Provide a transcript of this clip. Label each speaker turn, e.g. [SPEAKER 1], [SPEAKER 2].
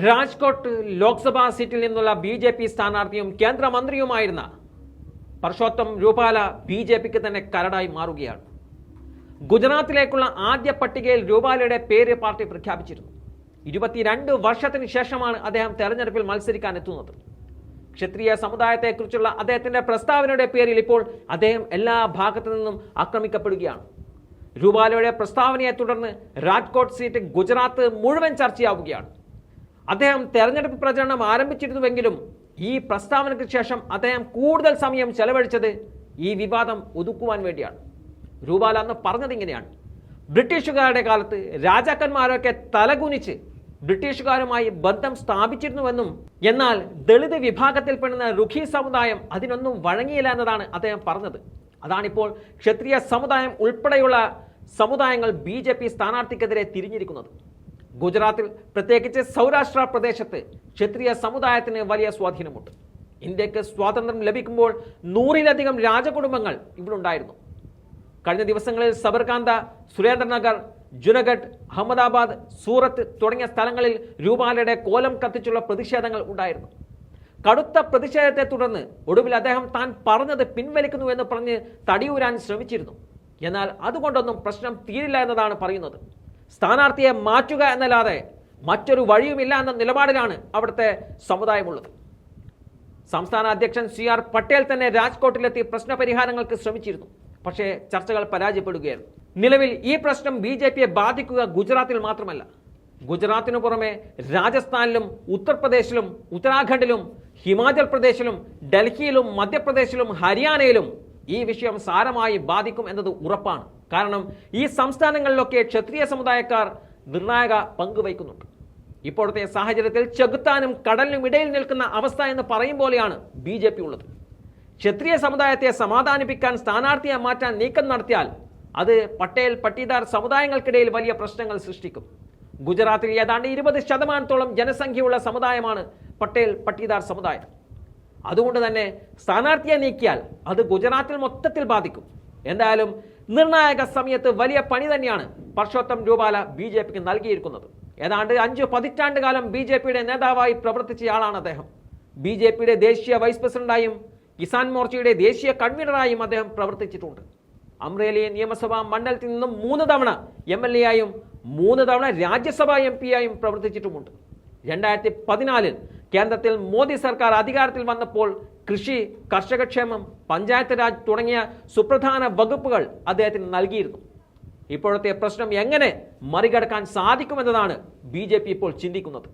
[SPEAKER 1] രാജ്കോട്ട് ലോക്സഭാ സീറ്റിൽ നിന്നുള്ള ബി.ജെ.പി. സ്ഥാനാർത്ഥിയും കേന്ദ്രമന്ത്രിയുമായിരുന്ന പർഷോത്തം രൂപാല ബി.ജെ.പിക്ക് തന്നെ കരടായി മാറുകയാണ്. ഗുജറാത്തിലേക്കുള്ള ആദ്യ പട്ടികയിൽ രൂപാലയുടെ പേര് പാർട്ടി പ്രഖ്യാപിച്ചിരുന്നു. 22 വർഷത്തിന് ശേഷമാണ് അദ്ദേഹം തെരഞ്ഞെടുപ്പിൽ മത്സരിക്കാൻ എത്തുന്നത്. ക്ഷത്രിയ സമുദായത്തെക്കുറിച്ചുള്ള അദ്ദേഹത്തിന്റെ പ്രസ്താവനയുടെ പേരിൽ ഇപ്പോൾ അദ്ദേഹം എല്ലാ ഭാഗത്തു നിന്നും ആക്രമിക്കപ്പെടുകയാണ്. രൂപാലയുടെ പ്രസ്താവനയെ തുടർന്ന് രാജ്കോട്ട് സീറ്റ് ഗുജറാത്ത് മുഴുവൻ ചർച്ചയാവുകയാണ്. അദ്ദേഹം തെരഞ്ഞെടുപ്പ് പ്രചരണം ആരംഭിച്ചിരുന്നുവെങ്കിലും ഈ പ്രസ്താവനയ്ക്ക് ശേഷം അദ്ദേഹം കൂടുതൽ സമയം ചെലവഴിച്ചത് ഈ വിവാദം ഒതുക്കുവാൻ വേണ്ടിയാണ്. രൂപാല അന്ന് പറഞ്ഞത് ഇങ്ങനെയാണ്: ബ്രിട്ടീഷുകാരുടെ കാലത്ത് രാജാക്കന്മാരൊക്കെ തലകുനിച്ച് ബ്രിട്ടീഷുകാരുമായി ബന്ധം സ്ഥാപിച്ചിരുന്നുവെന്നും എന്നാൽ ദളിത് വിഭാഗത്തിൽപ്പെടുന്ന റുഖി സമുദായം അതിനൊന്നും വഴങ്ങിയില്ല എന്നതാണ് അദ്ദേഹം പറഞ്ഞത്. അതാണിപ്പോൾ ക്ഷത്രിയ സമുദായം ഉൾപ്പെടെയുള്ള സമുദായങ്ങൾ ബി.ജെ.പി. സ്ഥാനാർത്ഥിക്കെതിരെ തിരിഞ്ഞിരിക്കുന്നത്. ഗുജറാത്തിൽ പ്രത്യേകിച്ച് സൗരാഷ്ട്ര പ്രദേശത്ത് ക്ഷത്രിയ സമുദായത്തിന് വലിയ സ്വാധീനമുണ്ട്. ഇന്ത്യക്ക് സ്വാതന്ത്ര്യം ലഭിക്കുമ്പോൾ 100-ലധികം രാജകുടുംബങ്ങൾ ഇവിടെ ഉണ്ടായിരുന്നു. കഴിഞ്ഞ ദിവസങ്ങളിൽ സബർകാന്ത, സുരേന്ദ്രനഗർ, ജുനഗഡ്, അഹമ്മദാബാദ്, സൂറത്ത് തുടങ്ങിയ സ്ഥലങ്ങളിൽ രൂപാലയുടെ കോലം കത്തിച്ചുള്ള പ്രതിഷേധങ്ങൾ ഉണ്ടായിരുന്നു. കടുത്ത പ്രതിഷേധത്തെ തുടർന്ന് ഒടുവിൽ അദ്ദേഹം താൻ പറഞ്ഞത് പിൻവലിക്കുന്നുവെന്ന് പറഞ്ഞ് തടിയൂരാൻ ശ്രമിച്ചിരുന്നു. എന്നാൽ അതുകൊണ്ടൊന്നും പ്രശ്നം തീരില്ല എന്നതാണ് പറയുന്നത്. സ്ഥാനാർത്ഥിയെ മാറ്റുക എന്നല്ലാതെ മറ്റൊരു വഴിയുമില്ല എന്ന നിലപാടിലാണ് അവിടുത്തെ സമുദായമുള്ളത്. സംസ്ഥാന അധ്യക്ഷൻ CR പട്ടേൽ തന്നെ രാജ്കോട്ടിലെത്തി പ്രശ്നപരിഹാരങ്ങൾക്ക് ശ്രമിച്ചിരുന്നു. പക്ഷേ ചർച്ചകൾ പരാജയപ്പെടുകയായിരുന്നു. നിലവിൽ ഈ പ്രശ്നം ബി.ജെ.പിയെ ബാധിക്കുക ഗുജറാത്തിൽ മാത്രമല്ല. ഗുജറാത്തിനു പുറമെ രാജസ്ഥാനിലും ഉത്തർപ്രദേശിലും ഉത്തരാഖണ്ഡിലും ഹിമാചൽ പ്രദേശിലും ഡൽഹിയിലും മധ്യപ്രദേശിലും ഹരിയാനയിലും ഈ വിഷയം സാരമായി ബാധിക്കും എന്നത് ഉറപ്പാണ്. കാരണം ഈ സംസ്ഥാനങ്ങളിലൊക്കെ ക്ഷത്രിയ സമുദായക്കാർ നിർണായക പങ്ക് വഹിക്കുന്നുണ്ട്. ഇപ്പോഴത്തെ സാഹചര്യത്തിൽ ചെകുത്താനും കടലിനും ഇടയിൽ നിൽക്കുന്ന അവസ്ഥ എന്ന് പറയും പോലെയാണ് ബി.ജെ.പി. ഉള്ളത്. ക്ഷത്രിയ സമുദായത്തെ സമാധാനിപ്പിക്കാൻ സ്ഥാനാർത്ഥിയെ മാറ്റാൻ നീക്കം നടത്തിയാൽ അത് പട്ടേൽ പട്ടീദാർ സമുദായങ്ങൾക്കിടയിൽ വലിയ പ്രശ്നങ്ങൾ സൃഷ്ടിക്കും. ഗുജറാത്തിൽ ഏതാണ്ട് 20% ജനസംഖ്യയുള്ള സമുദായമാണ് പട്ടേൽ പട്ടീദാർ സമുദായം. അതുകൊണ്ട് തന്നെ സ്ഥാനാർത്ഥിയെ നീക്കിയാൽ അത് ഗുജറാത്തിൽ മൊത്തത്തിൽ ബാധിക്കും. എന്തായാലും നിർണായക സമയത്ത് വലിയ പണി തന്നെയാണ് പർഷോത്തം രൂപാല ബി.ജെ.പിക്ക് നൽകിയിരിക്കുന്നത്. ഏതാണ്ട് 5 പതിറ്റാണ്ട് കാലം ബി.ജെ.പിയുടെ നേതാവായി പ്രവർത്തിച്ചയാളാണ് അദ്ദേഹം. ബി.ജെ.പിയുടെ ദേശീയ വൈസ് പ്രസിഡന്റായും കിസാൻ മോർച്ചയുടെ ദേശീയ കൺവീനറായും അദ്ദേഹം പ്രവർത്തിച്ചിട്ടുണ്ട്. അമ്രേലി നിയമസഭാ മണ്ഡലത്തിൽ നിന്നും 3 തവണ MLA ആയും 3 തവണ രാജ്യസഭാ MP ആയും പ്രവർത്തിച്ചിട്ടുമുണ്ട്. 2014 കേന്ദ്രത്തിൽ മോദി സർക്കാർ അധികാരത്തിൽ വന്നപ്പോൾ കൃഷി, കർഷകക്ഷേമം, പഞ്ചായത്ത് രാജ് തുടങ്ങിയ സുപ്രധാന വകുപ്പുകൾ അദ്ദേഹത്തിന് നൽകിയിരുന്നു. ഇപ്പോഴത്തെ പ്രശ്നം എങ്ങനെ മറികടക്കാൻ സാധിക്കുമെന്നതാണ് ബി.ജെ.പി. ഇപ്പോൾ ചിന്തിക്കുന്നത്.